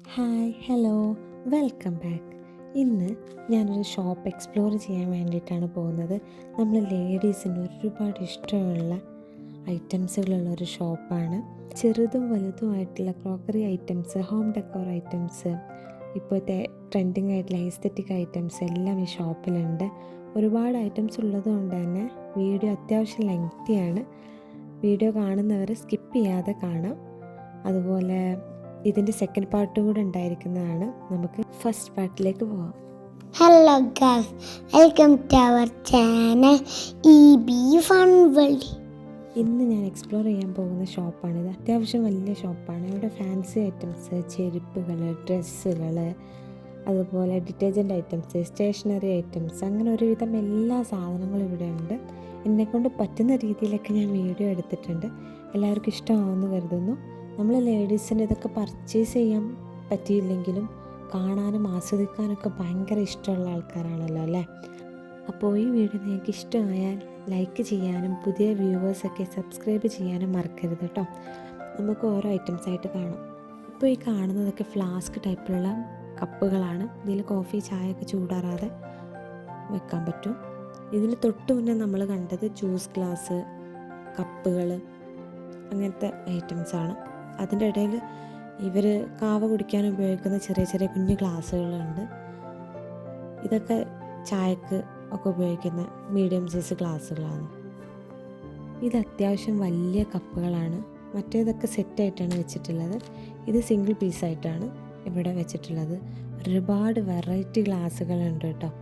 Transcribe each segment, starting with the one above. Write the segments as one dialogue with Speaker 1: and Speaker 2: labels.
Speaker 1: Hi hello welcome back. ഇന്ന് ഞാനൊരു shop explore ചെയ്യാൻ വേണ്ടിയിട്ടാണ് പോകുന്നത്. നമ്മൾ ലേഡീസിന് ഒരുപാട് ഇഷ്ടമുള്ള ഐറ്റംസുകളുള്ളൊരു ഷോപ്പാണ്. ചെറുതും വലുതുമായിട്ടുള്ള crockery items, home decor items, ഇപ്പോഴത്തെ ട്രെൻഡിങ് ആയിട്ടുള്ള എസ്തെറ്റിക് ഐറ്റംസ് എല്ലാം ഈ ഷോപ്പിലുണ്ട്. ഒരുപാട് ഐറ്റംസ് ഉള്ളതുകൊണ്ട് തന്നെ വീഡിയോ അത്യാവശ്യം ലെങ്തിയാണ്. വീഡിയോ കാണുന്നവർ സ്കിപ്പ് ചെയ്യാതെ കാണാം. അതുപോലെ ഇതിൻ്റെ സെക്കൻഡ് പാർട്ട് കൂടെ ഉണ്ടായിരിക്കുന്നതാണ്. നമുക്ക് ഫസ്റ്റ് പാർട്ടിലേക്ക് പോവാം.
Speaker 2: Hello guys, welcome to our channel fun world.
Speaker 1: ഇന്ന് ഞാൻ എക്സ്പ്ലോർ ചെയ്യാൻ പോകുന്ന ഷോപ്പാണിത്. അത്യാവശ്യം വലിയ ഷോപ്പാണ്. ഇവിടെ ഫാൻസി ഐറ്റംസ്, ചെരുപ്പുകൾ, ഡ്രസ്സുകൾ, അതുപോലെ ഡിറ്റർജൻറ്റ് ഐറ്റംസ്, സ്റ്റേഷനറി ഐറ്റംസ്, അങ്ങനെ ഒരുവിധം എല്ലാ സാധനങ്ങളും ഇവിടെ ഉണ്ട്. എന്നെക്കൊണ്ട് പറ്റുന്ന രീതിയിലൊക്കെ ഞാൻ വീഡിയോ എടുത്തിട്ടുണ്ട്. എല്ലാവർക്കും ഇഷ്ടമാവുമെന്ന് കരുതുന്നു. നമ്മൾ ലേഡീസിന് ഇതൊക്കെ പർച്ചേസ് ചെയ്യാൻ പറ്റിയില്ലെങ്കിലും കാണാനും ആസ്വദിക്കാനൊക്കെ ഭയങ്കര ഇഷ്ടമുള്ള ആൾക്കാരാണല്ലോ അല്ലേ. അപ്പോൾ ഈ വീഡിയോ നിങ്ങൾക്ക് ഇഷ്ടമായാൽ ലൈക്ക് ചെയ്യാനും പുതിയ വ്യൂവേഴ്സൊക്കെ സബ്സ്ക്രൈബ് ചെയ്യാനും മറക്കരുത് കേട്ടോ. നമുക്ക് ഓരോ ഐറ്റംസ് ആയിട്ട് കാണാം. ഇപ്പോൾ ഈ കാണുന്നതൊക്കെ ഫ്ലാസ്ക് ടൈപ്പിലുള്ള കപ്പുകളാണ്. ഇതിൽ കോഫി ചായയൊക്കെ ചൂടാറാതെ വെക്കാൻ പറ്റും. ഇതിന് തൊട്ട് മുന്നേ നമ്മൾ കണ്ടത് ജ്യൂസ് ഗ്ലാസ്, കപ്പുകൾ, അങ്ങനത്തെ ഐറ്റംസാണ്. അതിൻ്റെ ഇടയിൽ ഇവർ കാവ കുടിക്കാൻ ഉപയോഗിക്കുന്ന ചെറിയ ചെറിയ കുഞ്ഞു ഗ്ലാസ്സുകളുണ്ട്. ഇതൊക്കെ ചായക്ക് ഒക്കെ ഉപയോഗിക്കുന്ന മീഡിയം സൈസ് ഗ്ലാസ്സുകളാണ്. ഇത് അത്യാവശ്യം വലിയ കപ്പുകളാണ്. മറ്റേതൊക്കെ സെറ്റായിട്ടാണ് വെച്ചിട്ടുള്ളത്. ഇത് സിംഗിൾ പീസായിട്ടാണ് ഇവിടെ വെച്ചിട്ടുള്ളത്. ഒരുപാട് വെറൈറ്റി ഗ്ലാസ്സുകളുണ്ട് കേട്ടോ.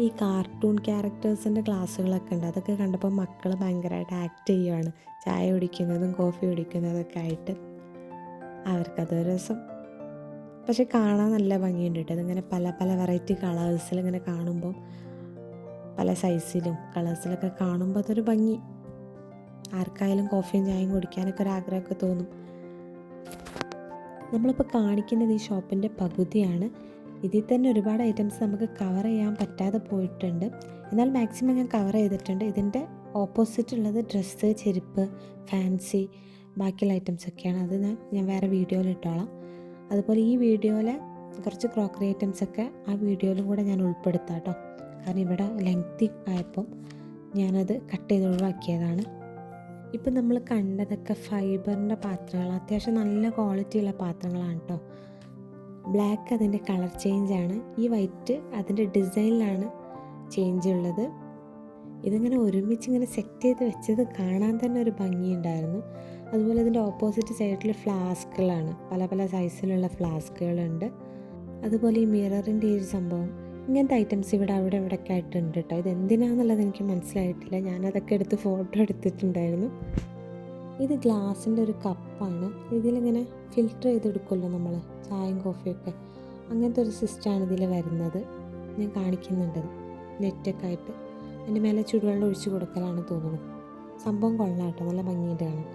Speaker 1: ഈ കാർട്ടൂൺ ക്യാരക്ടേഴ്സിൻ്റെ ഗ്ലാസ്സുകളൊക്കെ ഉണ്ട്. അതൊക്കെ കണ്ടപ്പോൾ മക്കൾ ഭയങ്കരമായിട്ട് ആക്ട് ചെയ്യുവാണ്. ചായ കുടിക്കുന്നതും കോഫി കുടിക്കുന്നതൊക്കെ ആയിട്ട് അവർക്കതൊരു രസം. പക്ഷെ കാണാൻ നല്ല ഭംഗിയുണ്ട് കേട്ടോ. അതിങ്ങനെ പല പല വെറൈറ്റി കളേഴ്സിൽ ഇങ്ങനെ കാണുമ്പോൾ, പല സൈസിലും കളേഴ്സിലൊക്കെ കാണുമ്പോൾ അതൊരു ഭംഗി. ആർക്കായാലും കോഫിയും ചായയും കുടിക്കാനൊക്കെ ഒരു ആഗ്രഹമൊക്കെ തോന്നും. നമ്മളിപ്പോൾ കാണിക്കുന്നത് ഈ ഷോപ്പിൻ്റെ പകുതിയാണ്. ഇതിൽ തന്നെ ഒരുപാട് ഐറ്റംസ് നമുക്ക് കവർ ചെയ്യാൻ പറ്റാതെ പോയിട്ടുണ്ട്. എന്നാൽ മാക്സിമം ഞാൻ കവർ ചെയ്തിട്ടുണ്ട്. ഇതിൻ്റെ ഓപ്പോസിറ്റ് ഉള്ളത് ഡ്രസ്സ്, ചെരുപ്പ്, ഫാൻസി, ബാക്കിയുള്ള ഐറ്റംസൊക്കെയാണ്. അത് ഞാൻ വേറെ വീഡിയോയിൽ ഇട്ടോളാം. അതുപോലെ ഈ വീഡിയോയിൽ കുറച്ച് ക്രോക്കറി ഐറ്റംസൊക്കെ ആ വീഡിയോയിലും കൂടെ ഞാൻ ഉൾപ്പെടുത്താം കേട്ടോ. കാരണം ഇവിടെ ലെങ്തി ആയപ്പം ഞാനത് കട്ട് ചെയ്ത് ഒഴിവാക്കിയതാണ്. ഇപ്പം നമ്മൾ കണ്ടതൊക്കെ ഫൈബറിൻ്റെ പാത്രങ്ങൾ, അത്യാവശ്യം നല്ല ക്വാളിറ്റിയുള്ള പാത്രങ്ങളാണ് കേട്ടോ. ബ്ലാക്ക് അതിൻ്റെ കളർ ചേഞ്ചാണ്. ഈ വൈറ്റ് അതിൻ്റെ ഡിസൈനിലാണ് ചേഞ്ച് ഉള്ളത്. ഇതിങ്ങനെ ഒരുമിച്ച് ഇങ്ങനെ സെറ്റ് ചെയ്ത് വെച്ചത് കാണാൻ തന്നെ ഒരു ഭംഗിയുണ്ടായിരുന്നു. അതുപോലെ ഇതിൻ്റെ ഓപ്പോസിറ്റ് സൈഡിൽ ഫ്ലാസ്കുകളാണ്. പല പല സൈസിലുള്ള ഫ്ലാസ്കുകളുണ്ട്. അതുപോലെ ഈ മിററിൻ്റെ ഈ ഒരു സംഭവം, ഇങ്ങനത്തെ ഐറ്റംസ് ഇവിടെ അവിടെ ഇവിടെയൊക്കെ ആയിട്ടുണ്ട് കേട്ടോ. ഇതെന്തിനാണെന്നുള്ളത് എനിക്ക് മനസ്സിലായിട്ടില്ല. ഞാനതൊക്കെ എടുത്ത് ഫോട്ടോ എടുത്തിട്ടുണ്ടായിരുന്നു. ഇത് ഗ്ലാസിൻ്റെ ഒരു കപ്പാണ്. ഇതിലിങ്ങനെ ഫിൽറ്റർ ചെയ്തെടുക്കുമല്ലോ നമ്മൾ ചായയും കോഫിയൊക്കെ, അങ്ങനത്തെ ഒരു സിസ്റ്റമാണ് ഇതിൽ വരുന്നത്. ഞാൻ കാണിക്കുന്നുണ്ട് നെറ്റൊക്കെ ആയിട്ട്. അതിൻ്റെ മേലെ ചുടുവെള്ളം ഒഴിച്ച് കൊടുക്കലാണ് തോന്നുന്നു. സംഭവം കൊള്ളാം കേട്ടോ, നല്ല ഭംഗിയിട്ട് കാണാം.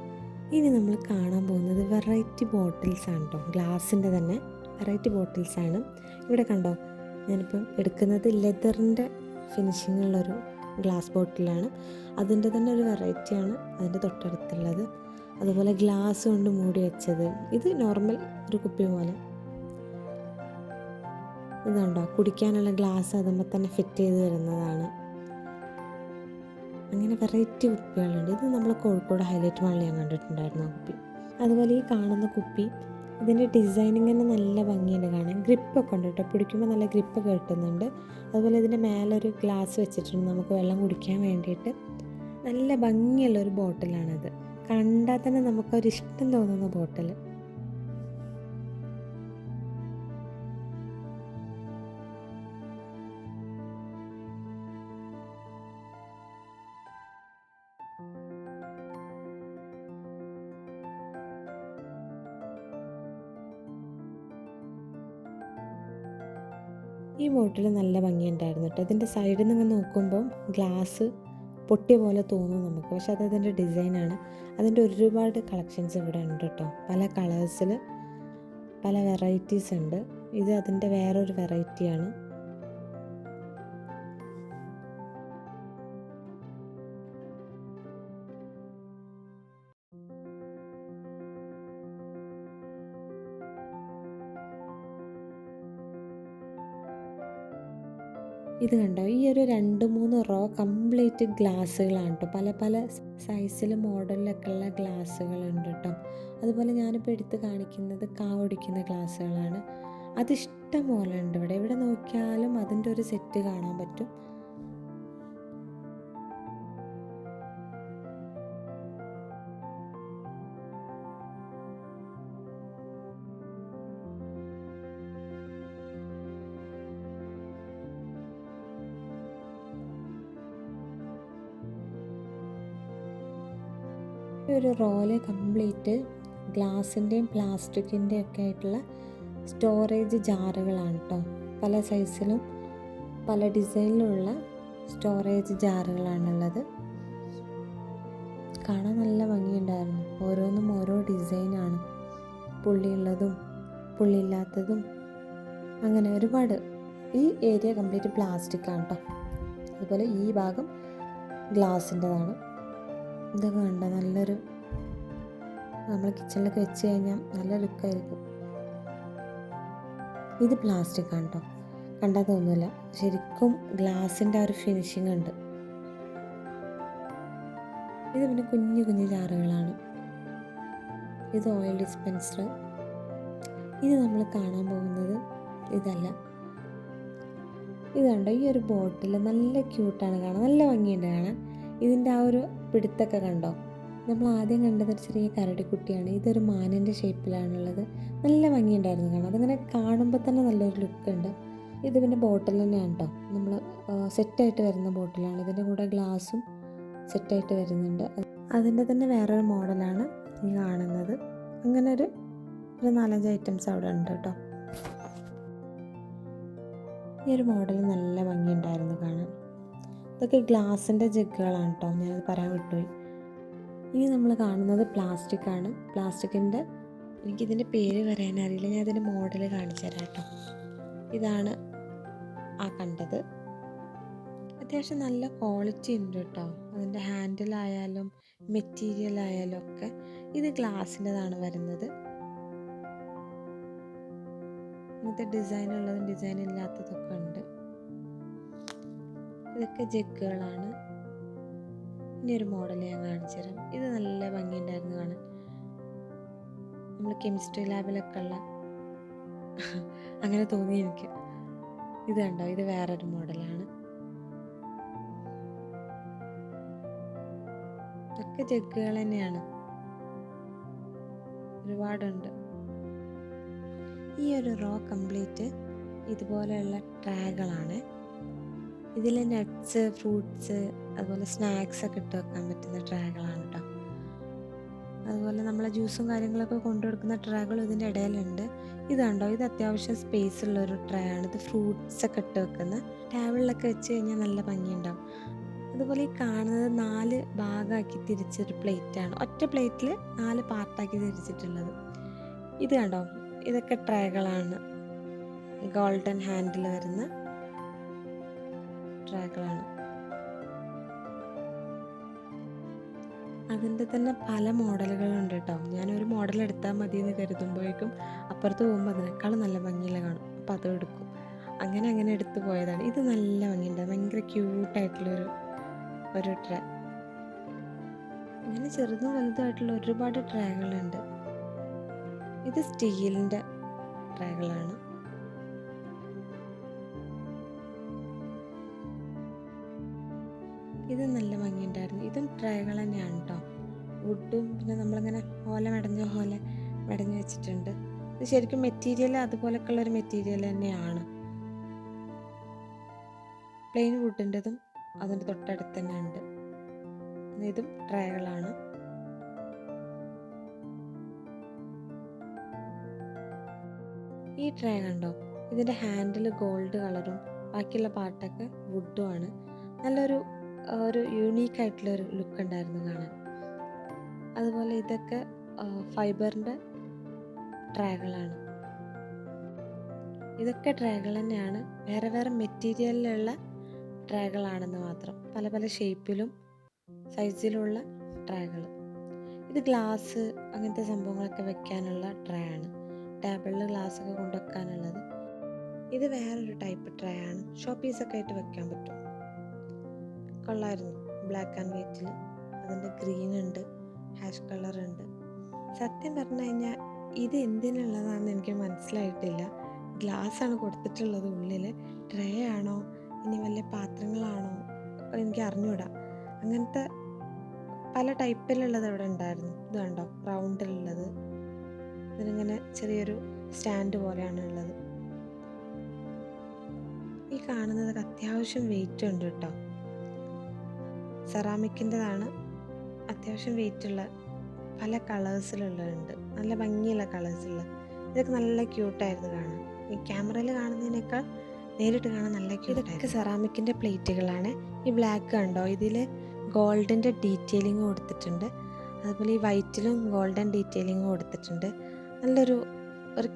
Speaker 1: ഇനി നമ്മൾ കാണാൻ പോകുന്നത് വെറൈറ്റി ബോട്ടിൽസാണ് കേട്ടോ. ഗ്ലാസിൻ്റെ തന്നെ വെറൈറ്റി ബോട്ടിൽസാണ്. ഇവിടെ കണ്ടോ, ഞാനിപ്പം എടുക്കുന്നത് ലെതറിൻ്റെ ഫിനിഷിങ്ങുള്ളൊരു ഗ്ലാസ് ബോട്ടിലാണ്. അതിൻ്റെ തന്നെ ഒരു വെറൈറ്റിയാണ് അതിൻ്റെ തൊട്ടടുത്തുള്ളത്. അതുപോലെ ഗ്ലാസ് കൊണ്ട് മൂടി വെച്ചത്. ഇത് നോർമൽ ഒരു കുപ്പി പോലെ. ഇതുണ്ടോ, കുടിക്കാനുള്ള ഗ്ലാസ് അതുമ്പോൾ തന്നെ ഫിറ്റ് ചെയ്ത് വരുന്നതാണ്. അങ്ങനെ വെറൈറ്റി കുപ്പികളുണ്ട്. ഇത് നമ്മൾ കോഴിക്കോട് ഹൈലൈറ്റ് മാളിൽ ഞാൻ കണ്ടിട്ടുണ്ടായിരുന്നു ആ കുപ്പി. അതുപോലെ ഈ കാണുന്ന കുപ്പി, ഇതിൻ്റെ ഡിസൈനിങ് തന്നെ നല്ല ഭംഗിയുണ്ട് കാണാൻ. ഗ്രിപ്പൊക്കെ ഉണ്ട് കേട്ടോ, പിടിക്കുമ്പോൾ നല്ല ഗ്രിപ്പൊക്കെ കിട്ടുന്നുണ്ട്. അതുപോലെ ഇതിൻ്റെ മേലൊരു ഗ്ലാസ് വെച്ചിട്ടുണ്ട് നമുക്ക് വെള്ളം കുടിക്കാൻ വേണ്ടിയിട്ട്. നല്ല ഭംഗിയുള്ളൊരു ബോട്ടിലാണിത്. കണ്ടാൽ തന്നെ നമുക്കൊരിഷ്ടം തോന്നുന്ന ബോട്ടിൽ. ഈ ബോട്ടിൽ നല്ല ഭംഗിയുണ്ടായിരുന്നു കേട്ടോ. ഇതിൻ്റെ സൈഡിൽ നിന്ന് നോക്കുമ്പോൾ ഗ്ലാസ് പൊട്ടിയ പോലെ തോന്നും നമുക്ക്. പക്ഷെ അതതിൻ്റെ ഡിസൈനാണ്. അതിൻ്റെ ഒരുപാട് കളക്ഷൻസ് ഇവിടെ ഉണ്ട് കേട്ടോ. പല കളേഴ്സിൽ പല വെറൈറ്റീസ് ഉണ്ട്. ഇത് അതിൻ്റെ വേറൊരു വെറൈറ്റിയാണ്. ഇത് കണ്ടോ, ഈ ഒരു 2-3 റോ കംപ്ലീറ്റ് ഗ്ലാസ്സുകളാണ് കേട്ടോ. പല പല സൈസിലും മോഡലിലൊക്കെ ഉള്ള ഗ്ലാസ്സുകളുണ്ട് കേട്ടോ. അതുപോലെ ഞാനിപ്പോൾ എടുത്ത് കാണിക്കുന്നത് കാവൊടിക്കുന്ന ഗ്ലാസ്സുകളാണ്. അതിഷ്ടം പോലെ ഉണ്ട് ഇവിടെ. എവിടെ നോക്കിയാലും അതിൻ്റെ ഒരു സെറ്റ് കാണാൻ പറ്റും. ഒരു റോല് കംപ്ലീറ്റ് ഗ്ലാസിൻ്റെയും പ്ലാസ്റ്റിക്കിൻ്റെയും ഒക്കെ ആയിട്ടുള്ള സ്റ്റോറേജ് ജാറുകളാണ് കേട്ടോ. പല സൈസിലും പല ഡിസൈനിലുള്ള സ്റ്റോറേജ് ജാറുകളാണുള്ളത്. കാണാൻ നല്ല ഭംഗിയുണ്ടായിരുന്നു. ഓരോന്നും ഓരോ ഡിസൈനാണ്. പുള്ളിയുള്ളതും പുള്ളിയില്ലാത്തതും അങ്ങനെ ഒരുപാട്. ഈ ഏരിയ കംപ്ലീറ്റ് പ്ലാസ്റ്റിക്കാണ് കേട്ടോ. അതുപോലെ ഈ ഭാഗം ഗ്ലാസിൻ്റെതാണ്. ഇതൊക്കെ കണ്ടോ, നല്ലൊരു നമ്മൾ കിച്ചണിലൊക്കെ വെച്ച് കഴിഞ്ഞാൽ നല്ല ലുക്കായിരിക്കും. ഇത് പ്ലാസ്റ്റിക് ആണ് കേട്ടോ, കണ്ടാൽ തോന്നില്ല. ശരിക്കും ഗ്ലാസിൻ്റെ ആ ഒരു ഫിനിഷിംഗ് ഉണ്ട്. ഇത് പിന്നെ കുഞ്ഞു കുഞ്ഞു ജാറുകളാണ്. ഇത് ഓയിൽ ഡിസ്പെൻസർ. ഇത് നമ്മൾ കാണാൻ പോകുന്നത് ഇതല്ല. ഇത് കണ്ടോ, ഈ ഒരു ബോട്ടിൽ നല്ല ക്യൂട്ടാണ് കാണാൻ, നല്ല ഭംഗിയുണ്ട് കാണാൻ. ഇതിൻ്റെ ആ ഒരു പിടുത്തൊക്കെ കണ്ടോ. നമ്മൾ ആദ്യം കണ്ടത് ഒരു ചെറിയ കരടിക്കുട്ടിയാണ്. ഇതൊരു മാനിൻ്റെ ഷേപ്പിലാണുള്ളത്. നല്ല ഭംഗിയുണ്ടായിരുന്നു കാണാൻ. അതിങ്ങനെ കാണുമ്പോൾ തന്നെ നല്ലൊരു ലുക്ക് ഉണ്ട്. ഇത് പിന്നെ ബോട്ടിൽ തന്നെയാണ് കേട്ടോ. നമ്മൾ സെറ്റായിട്ട് വരുന്ന ബോട്ടിലാണ്. ഇതിൻ്റെ കൂടെ ഗ്ലാസും സെറ്റായിട്ട് വരുന്നുണ്ട്. അതിൻ്റെ തന്നെ വേറൊരു മോഡലാണ് ഈ കാണുന്നത്. അങ്ങനെ ഒരു 4-5 ഐറ്റംസ് അവിടെ ഉണ്ട് കേട്ടോ. ഈ ഒരു മോഡൽ നല്ല ഭംഗിയുണ്ടായിരുന്നു കാണാൻ. ഇതൊക്കെ ഗ്ലാസിൻ്റെ ജഗ്ഗുകളാണ് കേട്ടോ, ഞാനത് പറയാൻ വിട്ടുപോയി. ഇനി നമ്മൾ കാണുന്നത് പ്ലാസ്റ്റിക്കാണ്. പ്ലാസ്റ്റിക്കിൻ്റെ എനിക്കിതിൻ്റെ പേര് പറയാനറിയില്ല. ഞാൻ ഇതിൻ്റെ മോഡൽ കാണിച്ചു തരാം കേട്ടോ. ഇതാണ് ആ കണ്ടത്. അത്യാവശ്യം നല്ല ക്വാളിറ്റി ഉണ്ട് കേട്ടോ. അതിൻ്റെ ഹാൻഡിലായാലും മെറ്റീരിയൽ ആയാലും ഒക്കെ. ഇത് ഗ്ലാസിൻ്റെതാണ് വരുന്നത്. ഇങ്ങനത്തെ ഡിസൈൻ ഉള്ളതും ഡിസൈൻ ഇല്ലാത്തതൊക്കെ ഉണ്ട്. ഇതൊക്കെ ജഗ്ഗുകളാണ്. ഇനി ഒരു മോഡൽ ഞാൻ കാണിച്ചു തരാം. ഇത് നല്ല ഭംഗിയുണ്ടായിരുന്നു കാണാൻ. നമ്മൾ കെമിസ്ട്രി ലാബിലൊക്കെ ഉള്ള അങ്ങനെ തോന്നി എനിക്ക്. ഇത് കണ്ടോ, ഇത് വേറൊരു മോഡലാണ്. ഇതൊക്കെ ജഗ്ഗുകൾ തന്നെയാണ്, ഒരുപാടുണ്ട്. ഈ ഒരു റോ കംപ്ലീറ്റ് ഇതുപോലെയുള്ള ട്രേകളാണ്. ഇതിൽ നട്ട്സ്, ഫ്രൂട്ട്സ്, അതുപോലെ സ്നാക്സ് ഒക്കെ ഇട്ട് വെക്കാൻ പറ്റുന്ന ട്രേകളാണ് കേട്ടോ. അതുപോലെ നമ്മളെ ജ്യൂസും കാര്യങ്ങളൊക്കെ കൊണ്ടു കൊടുക്കുന്ന ട്രേകളും ഇതിൻ്റെ ഇടയിലുണ്ട്. ഇത് കണ്ടോ, ഇത് അത്യാവശ്യം സ്പേസ് ഉള്ളൊരു ട്രേ ആണ്. ഇത് ഫ്രൂട്ട്സ് ഒക്കെ ഇട്ട് വെക്കുന്ന ടേബിളിലൊക്കെ വെച്ച് കഴിഞ്ഞാൽ നല്ല ഭംഗിയുണ്ടാവും. അതുപോലെ ഈ കാണുന്നത് 4 ഭാഗമാക്കി തിരിച്ചൊരു പ്ലേറ്റാണ്. ഒറ്റ പ്ലേറ്റിൽ 4 പാർട്ടാക്കി തിരിച്ചിട്ടുള്ളത്. ഇത് കണ്ടോ, ഇതൊക്കെ ട്രേകളാണ്. ഗോൾഡൻ ഹാൻഡിൽ വരുന്ന ട്രേകളാണ്. അതിൻ്റെ തന്നെ പല മോഡലുകളുണ്ട് കേട്ടോ. ഞാനൊരു മോഡൽ എടുത്താൽ മതി എന്ന് കരുതുമ്പോഴേക്കും അപ്പുറത്ത് പോകുമ്പോൾ അതിനേക്കാളും നല്ല ഭംഗിയില്ല കാണും. അപ്പോൾ അതും എടുക്കും. അങ്ങനെ എടുത്തു പോയതാണ്. ഇത് നല്ല ഭംഗിയുണ്ട്, ഭയങ്കര ക്യൂട്ടായിട്ടുള്ളൊരു ട്രേ. ഇങ്ങനെ ചെറുതും വലുതുമായിട്ടുള്ള ഒരുപാട് ട്രേകളുണ്ട്. ഇത് സ്റ്റീലിൻ്റെ ട്രേകളാണ്. ഇത് നല്ല ഭംഗിയുണ്ടായിരുന്നു. ഇതും ട്രേകൾ തന്നെയാണ് കേട്ടോ. വുഡും പിന്നെ നമ്മളിങ്ങനെ മെടഞ്ഞ് വെച്ചിട്ടുണ്ട്. ഇത് ശരിക്കും മെറ്റീരിയൽ അതുപോലൊക്കെയുള്ളൊരു മെറ്റീരിയൽ തന്നെയാണ്. പ്ലെയിൻ വുഡിൻ്റെതും അതിൻ്റെ തൊട്ടടുത്ത് തന്നെ ഉണ്ട്. ഇതും ട്രേകളാണ്. ഈ ട്രേ കണ്ടോ, ഇതിൻ്റെ ഹാൻഡിൽ ഗോൾഡ് കളറും ബാക്കിയുള്ള പാർട്ടൊക്കെ വുഡുമാണ്. നല്ലൊരു യൂണീക്കായിട്ടുള്ളൊരു ലുക്ക് ഉണ്ടായിരുന്നു കാണാൻ. അതുപോലെ ഇതൊക്കെ ഫൈബറിൻ്റെ ട്രേകളാണ്. ഇതൊക്കെ ട്രേകൾ തന്നെയാണ്, വേറെ വേറെ മെറ്റീരിയലിലുള്ള ട്രേകളാണെന്ന് മാത്രം. പല പല ഷേപ്പിലും സൈസിലുള്ള ട്രേകൾ. ഇത് ഗ്ലാസ് അങ്ങനത്തെ സംഭവങ്ങളൊക്കെ വെക്കാനുള്ള ട്രേ ആണ്. ടേബിളിൽ ഗ്ലാസ്സൊക്കെ കൊണ്ടുവെക്കാനുള്ളത്. ഇത് വേറൊരു ടൈപ്പ് ട്രേ ആണ്, ഷോ പീസൊക്കെ ആയിട്ട് വെക്കാൻ പറ്റും. കൊള്ളായിരുന്നു. ബ്ലാക്ക് ആൻഡ് വൈറ്റിൽ അതിൻ്റെ ഗ്രീൻ ഉണ്ട്, ഹാഷ് കളർ ഉണ്ട്. സത്യം പറഞ്ഞു കഴിഞ്ഞാൽ ഇത് എന്തിനുള്ളതാണെന്ന് എനിക്ക് മനസ്സിലായിട്ടില്ല. ഗ്ലാസ് ആണ് കൊടുത്തിട്ടുള്ളത് ഉള്ളിൽ. ട്രേ ആണോ ഇനി വല്ല പാത്രങ്ങളാണോ എനിക്ക് അറിഞ്ഞൂടാ. അങ്ങനത്തെ പല ടൈപ്പിലുള്ളത് ഇവിടെ ഉണ്ടായിരുന്നു. ഇത് കണ്ടോ, റൗണ്ടിലുള്ളത്. ഇതിനിങ്ങനെ ചെറിയൊരു സ്റ്റാൻഡ് പോലെയാണ് ഉള്ളത്. ഈ കാണുന്നതൊക്കെ അത്യാവശ്യം വെയിറ്റ് ഉണ്ട് കേട്ടോ. സെറാമിക്കിൻ്റെതാണ്. അത്യാവശ്യം വെയിറ്റുള്ള പല കളേഴ്സിലുള്ളതുണ്ട്, നല്ല ഭംഗിയുള്ള കളേഴ്സുള്ള. ഇതൊക്കെ നല്ല ക്യൂട്ടായിരുന്നു കാണാൻ. ഈ ക്യാമറയിൽ കാണുന്നതിനേക്കാൾ നേരിട്ട് കാണാൻ നല്ല ക്യൂട്ടായിരുന്നു. ഇതൊക്കെ സെറാമിക്കിൻ്റെ പ്ലേറ്റുകളാണ്. ഈ ബ്ലാക്ക് കണ്ടോ, ഇതിൽ ഗോൾഡിൻ്റെ ഡീറ്റെയിലിംഗ് കൊടുത്തിട്ടുണ്ട്. അതുപോലെ ഈ വൈറ്റിലും ഗോൾഡൻ ഡീറ്റെയിലിംഗ് കൊടുത്തിട്ടുണ്ട്. നല്ലൊരു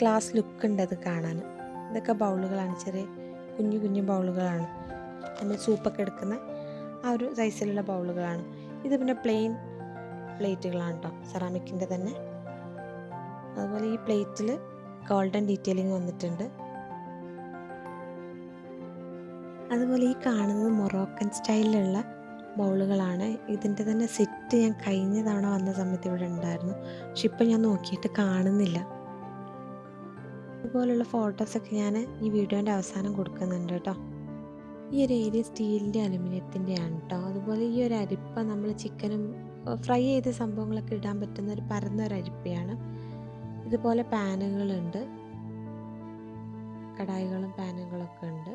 Speaker 1: ക്ലാസ് ലുക്ക് ഉണ്ട് അത് കാണാൻ. ഇതൊക്കെ ബൗളുകളാണ്, ചെറിയ കുഞ്ഞു കുഞ്ഞു ബൗളുകളാണ്. നമ്മൾ സൂപ്പൊക്കെ എടുക്കുന്ന ആ ഒരു സൈസിലുള്ള ബൗളുകളാണ്. ഇത് പിന്നെ പ്ലെയിൻ പ്ലേറ്റുകളാണ് കേട്ടോ, സെറാമിക്കിൻ്റെ തന്നെ. അതുപോലെ ഈ പ്ലേറ്റിൽ ഗോൾഡൻ ഡീറ്റെയിലിംഗ് വന്നിട്ടുണ്ട്. അതുപോലെ ഈ കാണുന്നത് മൊറോക്കൻ സ്റ്റൈലിലുള്ള ബൗളുകളാണ്. ഇതിൻ്റെ തന്നെ സെറ്റ് ഞാൻ കഴിഞ്ഞ തവണ വന്ന സമയത്ത് ഇവിടെ ഉണ്ടായിരുന്നു, പക്ഷെ ഇപ്പം ഞാൻ നോക്കിയിട്ട് കാണുന്നില്ല. അതുപോലുള്ള ഫോട്ടോസൊക്കെ ഞാൻ ഈ വീഡിയോൻ്റെ അവസാനം കൊടുക്കുന്നുണ്ട് കേട്ടോ. ഈ ഒരു ഏരിയ സ്റ്റീലിൻ്റെ അലുമിനിയത്തിൻ്റെയാണ് കേട്ടോ. അതുപോലെ ഈ ഒരു അരിപ്പ നമ്മൾ ചിക്കനും ഫ്രൈ ചെയ്ത സംഭവങ്ങളൊക്കെ ഇടാൻ പറ്റുന്ന ഒരു പരന്ന ഒരു അരിപ്പയാണ്. ഇതുപോലെ പാനുകളുണ്ട്, കടായികളും പാനുകളൊക്കെ ഉണ്ട്.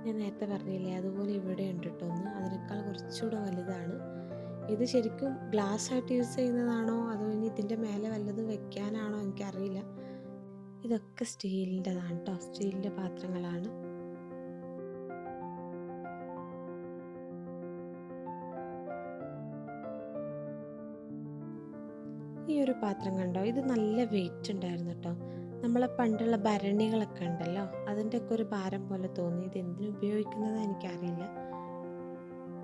Speaker 1: ഞാൻ നേരത്തെ പറഞ്ഞില്ലേ, അതുപോലെ ഇവിടെ ഉണ്ട് കേട്ടോ ഒന്ന്. അതിനേക്കാൾ കുറച്ചുകൂടെ വലുതാണ്. ഇത് ശരിക്കും ഗ്ലാസ് ആയിട്ട് യൂസ് ചെയ്യുന്നതാണോ അതോ ഇനി ഇതിൻ്റെ മേലെ വല്ലതും വെക്കാനാണോ എനിക്കറിയില്ല. ഇതൊക്കെ സ്റ്റീലിൻ്റെതാണ് കേട്ടോ, സ്റ്റീലിൻ്റെ പാത്രങ്ങളാണ്. ഈ ഒരു പാത്രം കണ്ടോ, ഇത് നല്ല വെയിറ്റ് ഉണ്ടായിരുന്നു കേട്ടോ. നമ്മളെ പണ്ടുള്ള ഭരണികളൊക്കെ ഉണ്ടല്ലോ, അതിൻ്റെ ഒക്കെ ഒരു ഭാരം പോലെ തോന്നി. ഇത് എന്തിനു ഉപയോഗിക്കുന്നതെന്ന് എനിക്കറിയില്ല.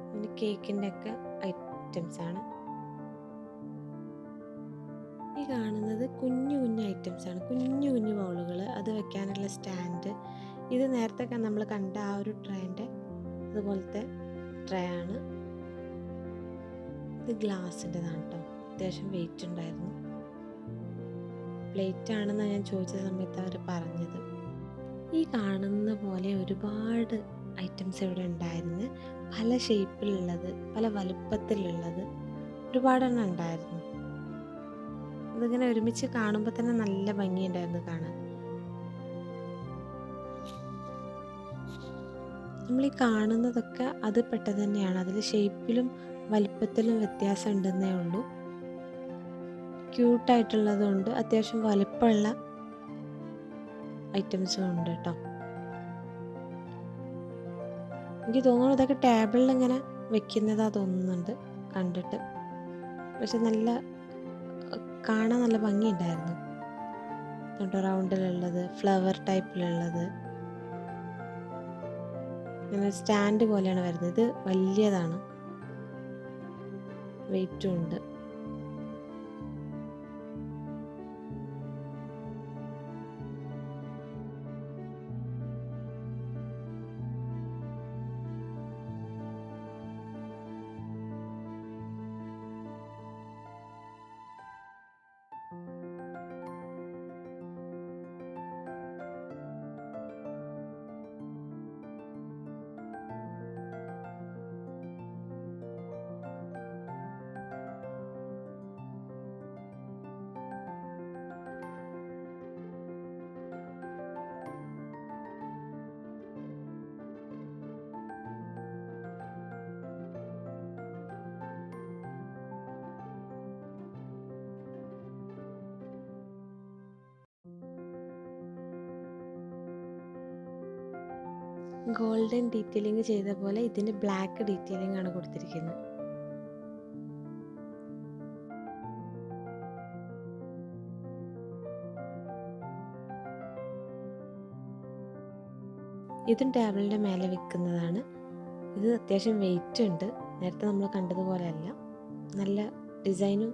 Speaker 1: പിന്നെ കേക്കിൻ്റെ ഒക്കെ ഐറ്റംസ് ആണ്. ഈ കാണുന്നത് കുഞ്ഞു കുഞ്ഞു ഐറ്റംസ് ആണ്, കുഞ്ഞു കുഞ്ഞു ബൗളുകൾ, അത് വെക്കാനുള്ള സ്റ്റാൻഡ്. ഇത് നേരത്തെ നമ്മൾ കണ്ട ആ ഒരു ട്രേൻ്റെ അതുപോലത്തെ ട്രേ ആണ്. ഇത് ഗ്ലാസിൻ്റെതാണ് കേട്ടോ, അത്യാവശ്യം വെയിറ്റ് ഉണ്ടായിരുന്നു. പ്ലേറ്റ് ആണെന്ന് ഞാൻ ചോദിച്ച സമയത്ത് അവർ പറഞ്ഞത്. ഈ കാണുന്ന പോലെ ഒരുപാട് ഐറ്റംസ് ഇവിടെ ഉണ്ടായിരുന്നു. പല ഷേപ്പിലുള്ളത്, പല വലുപ്പത്തിലുള്ളത് ഒരുപാടെണ്ണം ഉണ്ടായിരുന്നു. ഇതിങ്ങനെ ഒരുമിച്ച് കാണുമ്പോൾ തന്നെ നല്ല ഭംഗിയുണ്ടായിരുന്നു കാണാൻ. നമ്മൾ ഈ കാണുന്നതൊക്കെ അത് പെട്ടത് തന്നെയാണ്. അതിൽ ഷേപ്പിലും വലുപ്പത്തിലും വ്യത്യാസം ഉണ്ടെന്നേ ഉള്ളൂ. ക്യൂട്ടായിട്ടുള്ളതുകൊണ്ട് അത്യാവശ്യം വലുപ്പമുള്ള ഐറ്റംസും ഉണ്ട് കേട്ടോ. എനിക്ക് തോന്നുന്നു ഇതൊക്കെ ടേബിളിൽ ഇങ്ങനെ വെക്കുന്നതാ തോന്നുന്നുണ്ട് കണ്ടിട്ട്. പക്ഷെ നല്ല കാണാൻ നല്ല ഭംഗിയുണ്ടായിരുന്നു. റൗണ്ടിലുള്ളത്, ഫ്ലവർ ടൈപ്പിലുള്ളത്, ഇങ്ങനെ സ്റ്റാൻഡ് പോലെയാണ് വരുന്നത്. ഇത് വലിയതാണ്, വെയിറ്റും ഉണ്ട്. ഗോൾഡൻ ഡീറ്റെയിലിംഗ് ചെയ്ത പോലെ ഇതിന് ബ്ലാക്ക് ഡീറ്റെയിലിംഗ് ആണ് കൊടുത്തിരിക്കുന്നത്. ഇതും ടേബിളിൻ്റെ മേലെ വെക്കുന്നതാണ്. ഇത് അത്യാവശ്യം വെയിറ്റ് ഉണ്ട്, നേരത്തെ നമ്മൾ കണ്ടതുപോലെയല്ല. നല്ല ഡിസൈനും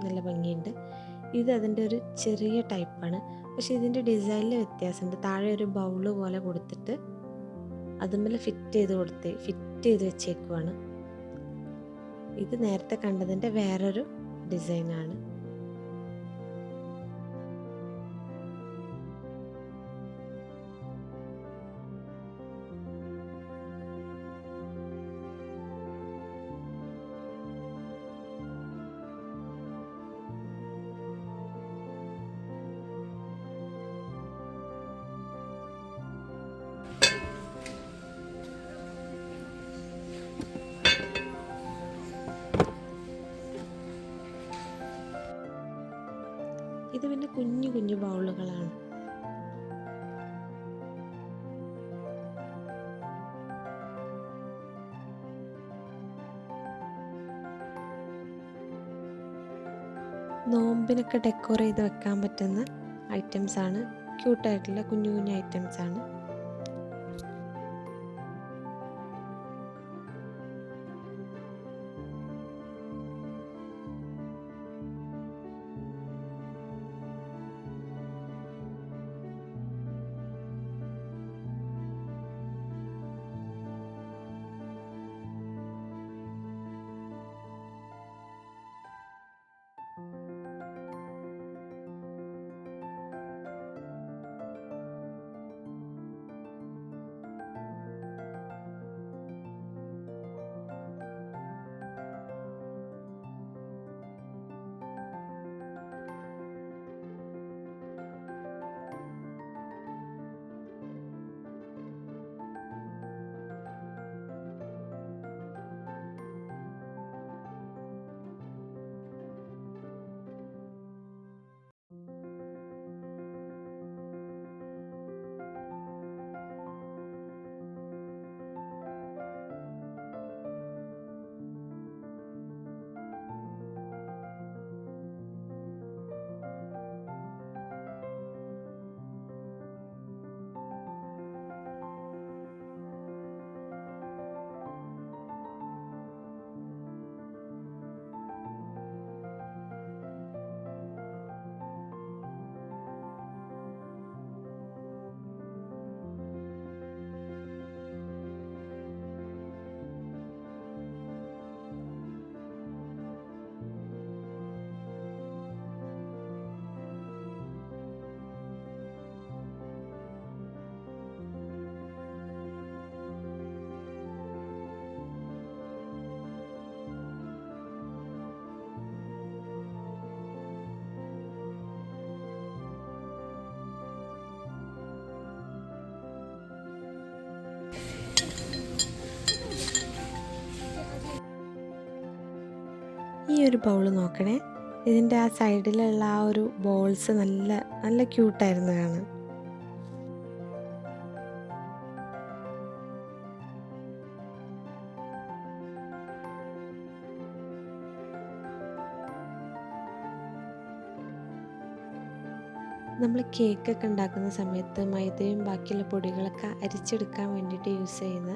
Speaker 1: നല്ല ഭംഗിയുണ്ട്. ഇത് അതിൻ്റെ ഒരു ചെറിയ ടൈപ്പാണ്, പക്ഷേ ഇതിൻ്റെ ഡിസൈനിൽ വ്യത്യാസമുണ്ട്. താഴെ ഒരു ബൗള് പോലെ കൊടുത്തിട്ട് അതുമ്മേൽ ഫിറ്റ് ചെയ്ത് വെച്ചേക്കുവാണ്. ഇത് നേരത്തെ കണ്ടതിൻ്റെ വേറൊരു ഡിസൈനാണ്. ഇത് പിന്നെ കുഞ്ഞു കുഞ്ഞു ബൗളുകളാണ്. നോമ്പിനൊക്കെ ഡെക്കോർ ചെയ്ത് വെക്കാൻ പറ്റുന്ന ഐറ്റംസാണ്. ക്യൂട്ടായിട്ടുള്ള കുഞ്ഞു കുഞ്ഞു ഐറ്റംസാണ്. ഈ ഒരു ബൗൾ നോക്കണേ, ഇതിൻ്റെ ആ സൈഡിലുള്ള ആ ഒരു ബോൾസ് നല്ല നല്ല ക്യൂട്ടായിരുന്നു കാണാൻ. നമ്മൾ കേക്കൊക്കെ ഉണ്ടാക്കുന്ന സമയത്ത് മൈദയും ബാക്കിയുള്ള പൊടികളൊക്കെ അരിച്ചെടുക്കാൻ വേണ്ടിയിട്ട് യൂസ് ചെയ്യുന്ന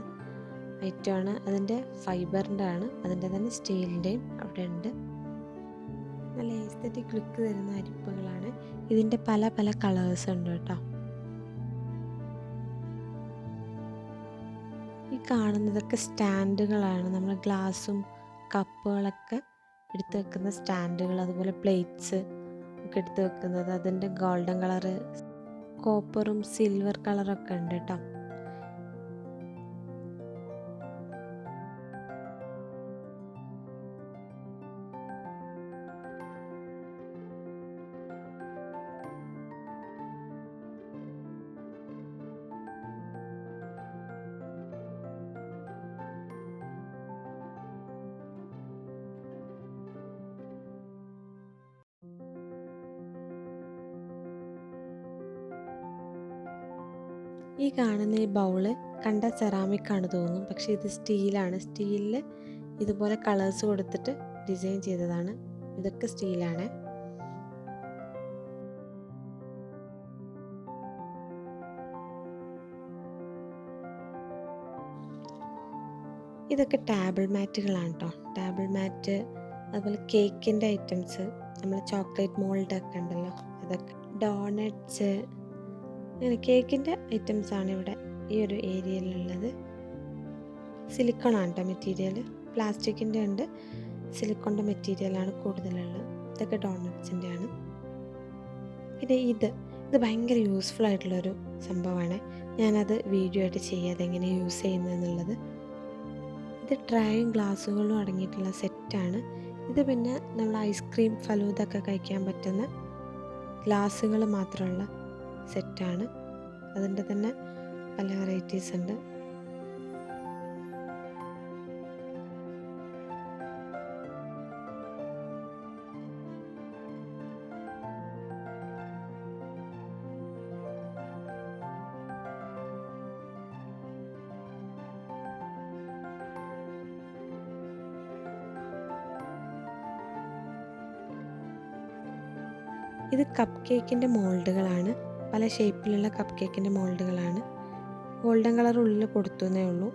Speaker 1: ഐറ്റമാണ്. അതിൻ്റെ ഫൈബറിൻ്റെ ആണ്, അതിൻ്റെ തന്നെ സ്റ്റീലിൻ്റെയും അവിടെ ഉണ്ട്. നല്ല എസ്തെറ്റിക് ലുക്ക് തരുന്ന അരിപ്പകളാണ്. ഇതിൻ്റെ പല പല കളേഴ്സ് ഉണ്ട് കേട്ടോ. ഈ കാണുന്നതൊക്കെ സ്റ്റാൻഡുകളാണ്. നമ്മൾ ഗ്ലാസും കപ്പുകളൊക്കെ എടുത്ത് വെക്കുന്ന സ്റ്റാൻഡുകൾ, അതുപോലെ പ്ലേറ്റ്സ് ഒക്കെ എടുത്ത് വെക്കുന്നത്. അതിൻ്റെ ഗോൾഡൻ കളറ്, കോപ്പറും സിൽവർ കളറൊക്കെ ഉണ്ട് കേട്ടോ. ഈ കാണുന്ന ഈ ബൗള് കണ്ട സെറാമിക് ആണ് തോന്നും, പക്ഷേ ഇത് സ്റ്റീലാണ്. സ്റ്റീലിൽ ഇതുപോലെ കളേഴ്സ് കൊടുത്തിട്ട് ഡിസൈൻ ചെയ്തതാണ്. ഇതൊക്കെ സ്റ്റീലാണ്. ഇതൊക്കെ ടേബിൾ മാറ്റുകളാണ് കേട്ടോ. ടേബിൾ മാറ്റ്, അതുപോലെ കേക്കിൻ്റെ ഐറ്റംസ്, നമ്മൾ ചോക്ലേറ്റ് മോൾഡൊക്കെ ഉണ്ടല്ലോ അതൊക്കെ, ഡോണറ്റ്സ്, അങ്ങനെ കേക്കിൻ്റെ ഐറ്റംസാണ് ഇവിടെ ഈ ഒരു ഏരിയയിലുള്ളത്. സിലിക്കോണാണ് കേട്ടോ മെറ്റീരിയൽ, പ്ലാസ്റ്റിക്കിൻ്റെ ഉണ്ട്, സിലിക്കോണിൻ്റെ മെറ്റീരിയലാണ് കൂടുതലുള്ളത്. ഇതൊക്കെ ഡോണറ്റ്സിൻ്റെ ആണ്. പിന്നെ ഇത് ഭയങ്കര യൂസ്ഫുൾ ആയിട്ടുള്ളൊരു സംഭവമാണ്. ഞാനത് വീഡിയോ ആയിട്ട് ചെയ്യാതെ എങ്ങനെ യൂസ് ചെയ്യുന്നതെന്നുള്ളത്. ഇത് ട്രേയും ഗ്ലാസ്സുകളും അടങ്ങിയിട്ടുള്ള സെറ്റാണ്. ഇത് പിന്നെ നമ്മൾ ഐസ്ക്രീം, ഫലൂദൊക്കെ കഴിക്കാൻ പറ്റുന്ന ഗ്ലാസ്സുകൾ മാത്രമുള്ള സെറ്റാണ്. അതിൻ്റെ തന്നെ പല വെറൈറ്റീസ് ഉണ്ട്. ഇത് കപ്പ് കേക്കിൻ്റെ മോൾഡുകളാണ്. പല ഷേപ്പിലുള്ള കപ്പ് കേക്കിൻ്റെ മോൾഡുകളാണ്. ഗോൾഡൻ കളർ ഉള്ളിൽ കൊടുത്തേ ഉള്ളൂ.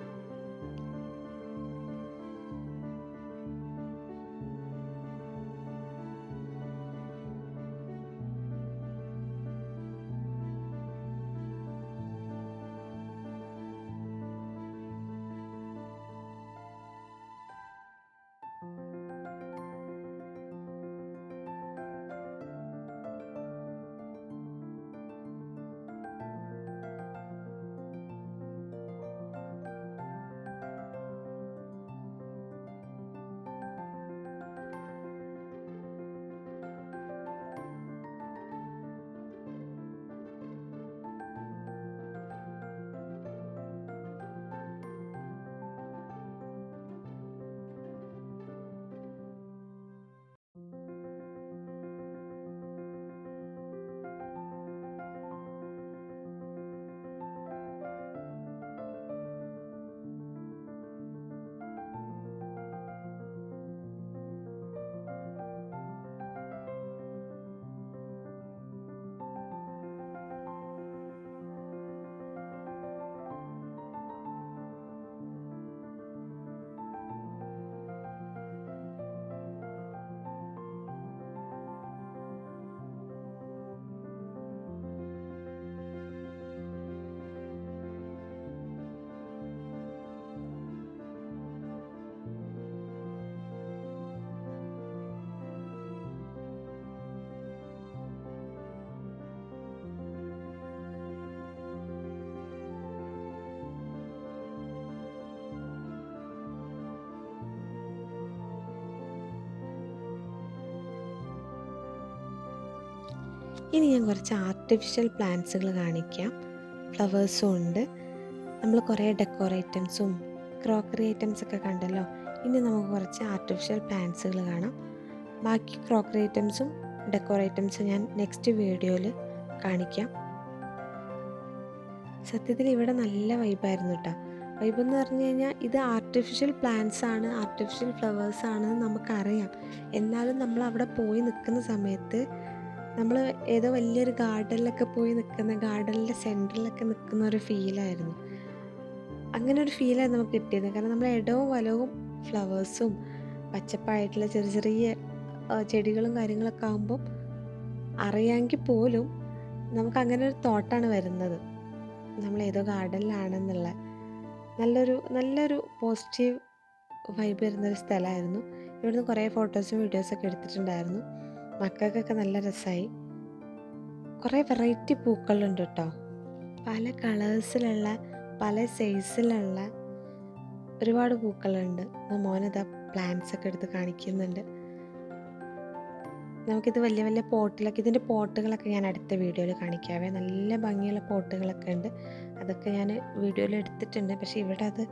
Speaker 1: ഇനി ഞാൻ കുറച്ച് ആർട്ടിഫിഷ്യൽ പ്ലാന്റ്സുകൾ കാണിക്കാം. ഫ്ലവേഴ്സും ഉണ്ട്. നമ്മൾ കുറേ ഡെക്കോർ ഐറ്റംസും ക്രോക്കറി ഐറ്റംസൊക്കെ കണ്ടല്ലോ. ഇനി നമുക്ക് കുറച്ച് ആർട്ടിഫിഷ്യൽ പ്ലാന്റ്സുകൾ കാണാം. ബാക്കി ക്രോക്കറി ഐറ്റംസും ഡെക്കോർ ഐറ്റംസും ഞാൻ നെക്സ്റ്റ് വീഡിയോയിൽ കാണിക്കാം. സത്യത്തിൽ ഇവിടെ നല്ല വൈബായിരുന്നു കേട്ടോ. വൈബെന്ന് പറഞ്ഞു കഴിഞ്ഞാൽ ഇത് ആർട്ടിഫിഷ്യൽ പ്ലാന്റ്സ് ആണ്, ആർട്ടിഫിഷ്യൽ ഫ്ലവേഴ്സ് ആണെന്ന് നമുക്കറിയാം. എന്നാലും നമ്മൾ അവിടെ പോയി നിൽക്കുന്ന സമയത്ത് നമ്മൾ ഏതോ വലിയൊരു ഗാർഡനിലൊക്കെ പോയി നിൽക്കുന്ന, ഗാർഡനിൻ്റെ സെൻറ്ററിലൊക്കെ നിൽക്കുന്ന ഒരു ഫീലായിരുന്നു. അങ്ങനെ ഒരു ഫീലാണ് നമുക്ക് കിട്ടിയത്. കാരണം നമ്മൾ ഇടവും വലവും ഫ്ലവേഴ്സും പച്ചപ്പായിട്ടുള്ള ചെറിയ ചെറിയ ചെടികളും കാര്യങ്ങളൊക്കെ ആകുമ്പം അറിയാമെങ്കിൽ പോലും നമുക്ക് അങ്ങനെ ഒരു തോട്ടാണ് വരുന്നത്, നമ്മൾ ഏതോ ഗാർഡനിലാണെന്നുള്ള. നല്ലൊരു പോസിറ്റീവ് വൈബ് വരുന്നൊരു സ്ഥലമായിരുന്നു. ഇവിടുന്ന് കുറേ ഫോട്ടോസും വീഡിയോസൊക്കെ എടുത്തിട്ടുണ്ടായിരുന്നു. മക്കൾക്കൊക്കെ നല്ല രസമായി. കുറേ വെറൈറ്റി പൂക്കളുണ്ട് കേട്ടോ. പല കളേഴ്സിലുള്ള, പല സൈസിലുള്ള ഒരുപാട് പൂക്കളുണ്ട്. മോനിതാ പ്ലാന്റ്സ് ഒക്കെ എടുത്ത് കാണിക്കുന്നുണ്ട്. നമുക്കിത് വലിയ വലിയ പോട്ടിലൊക്കെ, ഇതിൻ്റെ പോട്ടുകളൊക്കെ ഞാൻ അടുത്ത വീഡിയോയിൽ കാണിക്കാവേ. നല്ല ഭംഗിയുള്ള പോട്ടുകളൊക്കെ ഉണ്ട്. അതൊക്കെ ഞാൻ വീഡിയോയിൽ എടുത്തിട്ടുണ്ട്. പക്ഷേ ഇവിടെ അത്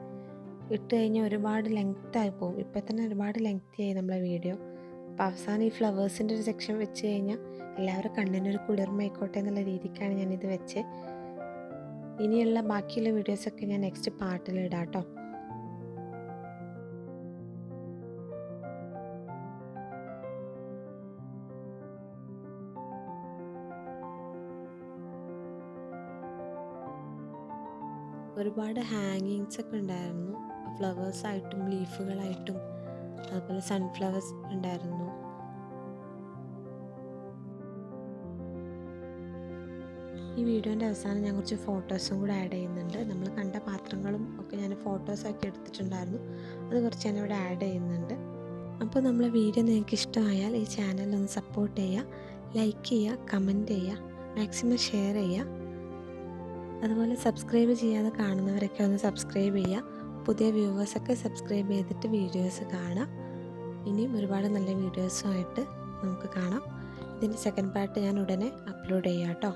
Speaker 1: ഇട്ട് കഴിഞ്ഞാൽ ഒരുപാട് ലെങ്ത്തായി പോകും. ഇപ്പം തന്നെ ഒരുപാട് ലെങ്തിയായി നമ്മളെ വീഡിയോ. അപ്പോൾ അവസാനം ഈ ഫ്ലവേഴ്സിൻ്റെ ഒരു സെക്ഷൻ വെച്ച് കഴിഞ്ഞാൽ എല്ലാവരും കണ്ണിനൊരു കുളിർമയായിക്കോട്ടെ എന്നുള്ള രീതിക്കാണ് ഞാനിത് വെച്ച്. ഇനിയുള്ള ബാക്കിയുള്ള വീഡിയോസൊക്കെ ഞാൻ നെക്സ്റ്റ് പാർട്ടിൽ ഇടാം കേട്ടോ. ഒരുപാട് ഹാങ്ങിങ്സ് ഒക്കെ ഉണ്ടായിരുന്നു. ഫ്ലവേഴ്സായിട്ടും ലീഫുകളായിട്ടും അതുപോലെ സൺഫ്ലവേഴ്സ് ഉണ്ടായിരുന്നു. ഈ വീഡിയോൻ്റെ അവസാനം ഞാൻ കുറച്ച് ഫോട്ടോസും കൂടെ ആഡ് ചെയ്യുന്നുണ്ട്. നമ്മൾ കണ്ട പാത്രങ്ങളും ഒക്കെ ഞാൻ ഫോട്ടോസാക്കി എടുത്തിട്ടുണ്ടായിരുന്നു, അത് കുറച്ച് ഞാനിവിടെ ആഡ് ചെയ്യുന്നുണ്ട്. അപ്പോൾ നമ്മളെ വീഡിയോ നിങ്ങൾക്ക് ഇഷ്ടമായാൽ ഈ ചാനലൊന്ന് സപ്പോർട്ട് ചെയ്യുക, ലൈക്ക് ചെയ്യുക, കമൻറ്റ് ചെയ്യുക, മാക്സിമം ഷെയർ ചെയ്യുക. അതുപോലെ സബ്സ്ക്രൈബ് ചെയ്യാതെ കാണുന്നവരൊക്കെ ഒന്ന് സബ്സ്ക്രൈബ് ചെയ്യുക. പുതിയ വ്യൂവേഴ്സൊക്കെ സബ്സ്ക്രൈബ് ചെയ്തിട്ട് വീഡിയോസ് കാണാം. ഇനിയും ഒരുപാട് നല്ല വീഡിയോസുമായിട്ട് നമുക്ക് കാണാം. ഇതിൻ്റെ സെക്കൻഡ് പാർട്ട് ഞാൻ ഉടനെ അപ്ലോഡ് ചെയ്യാം കേട്ടോ.